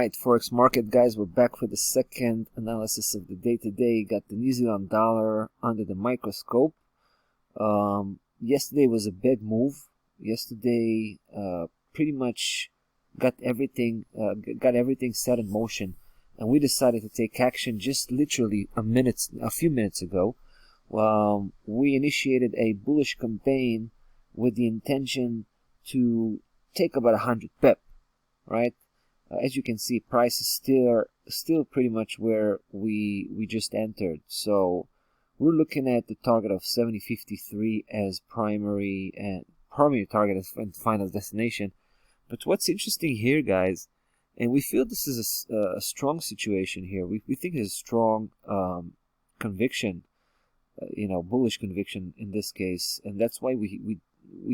Alright, Forex market guys, we're back for the second analysis of the day today. Got the New Zealand dollar under the microscope. Yesterday was a big move. Yesterday pretty much got everything set in motion, and we decided to take action just literally a few minutes ago. We initiated a bullish campaign with the intention to take about 100 pip, right? As you can see, price is still pretty much where we just entered. So we're looking at the target of 70.53 as primary target and final destination. But what's interesting here, guys, and we feel this is a strong situation here. We think it's a strong conviction, bullish conviction in this case, and that's why we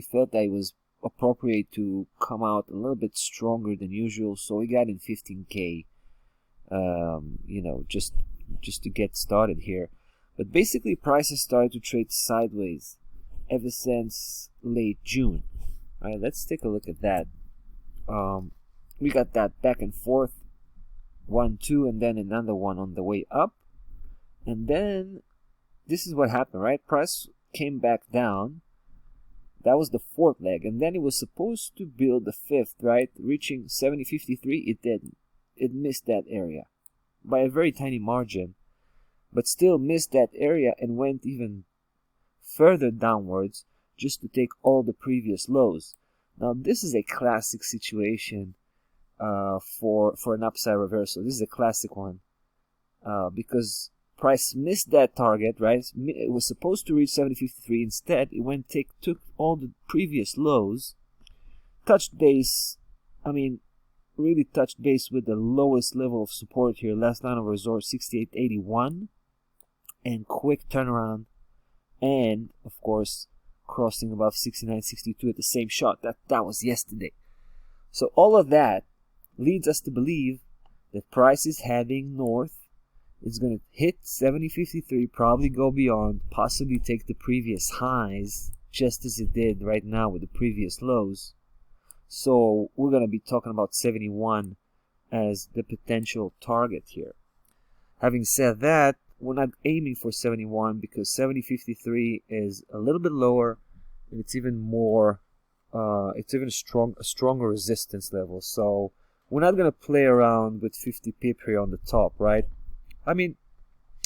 felt that it was appropriate to come out a little bit stronger than usual. So we got in 15k, just to get started here. But basically, prices started to trade sideways ever since late June. All right, let's take a look at that. We got that back and forth, 1, 2, and then another one on the way up, and then this is what happened, right? Price came back down. That was the fourth leg, and then it was supposed to build the fifth, right? Reaching 70.53, it didn't. It missed that area by a very tiny margin, but still missed that area and went even further downwards just to take all the previous lows. Now this is a classic situation for an upside reversal. This is a classic one because price missed that target, right? It was supposed to reach 70.53. Instead, it went took all the previous lows, touched base. Really touched base with the lowest level of support here, last line of resort 68.81, and quick turnaround, and of course crossing above 69.62 at the same shot. That was yesterday. So all of that leads us to believe that price is heading north. It's going to hit 70.53, probably go beyond, possibly take the previous highs, just as it did right now with the previous lows. So we're going to be talking about 71 as the potential target here. Having said that, we're not aiming for 71 because 70.53 is a little bit lower, and it's even more, a stronger resistance level. So we're not going to play around with 50 pip here on the top, right?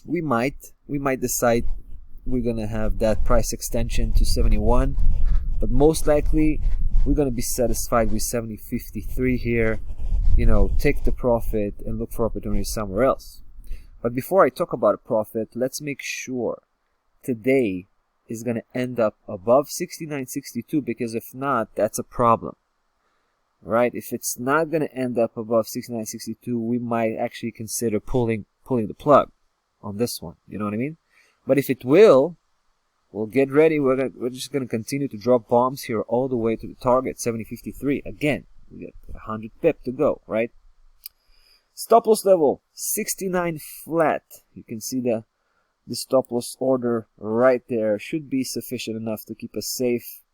We might decide we're gonna have that price extension to 71, but most likely we're gonna be satisfied with 70.53 here. Take the profit and look for opportunities somewhere else. But before I talk about a profit, let's make sure today is gonna end up above 69.62, because if not, that's a problem, right? If it's not gonna end up above 69.62, we might actually consider pulling the plug on this one. You know what I mean? But if it will, we'll get ready. We're just gonna continue to drop bombs here all the way to the target 70.53. Again, we got 100 pip to go, right? Stop loss level 69 flat. You can see the stop loss order right there. Should be sufficient enough to keep us safe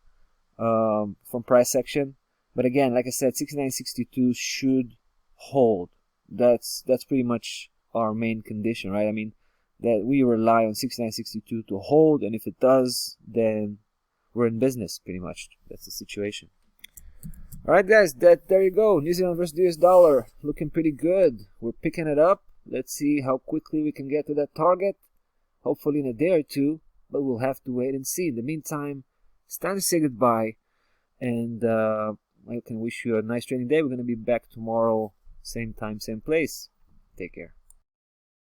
from price action. But again, like I said, 69.62 should hold. That's pretty much our main condition, right? That we rely on 69.62 to hold, and if it does, then we're in business pretty much. That's the situation. Alright guys, there you go. New Zealand versus US dollar looking pretty good. We're picking it up. Let's see how quickly we can get to that target. Hopefully in a day or two, but we'll have to wait and see. In the meantime, it's time to say goodbye, and I can wish you a nice trading day. We're going to be back tomorrow, same time, same place. Take care.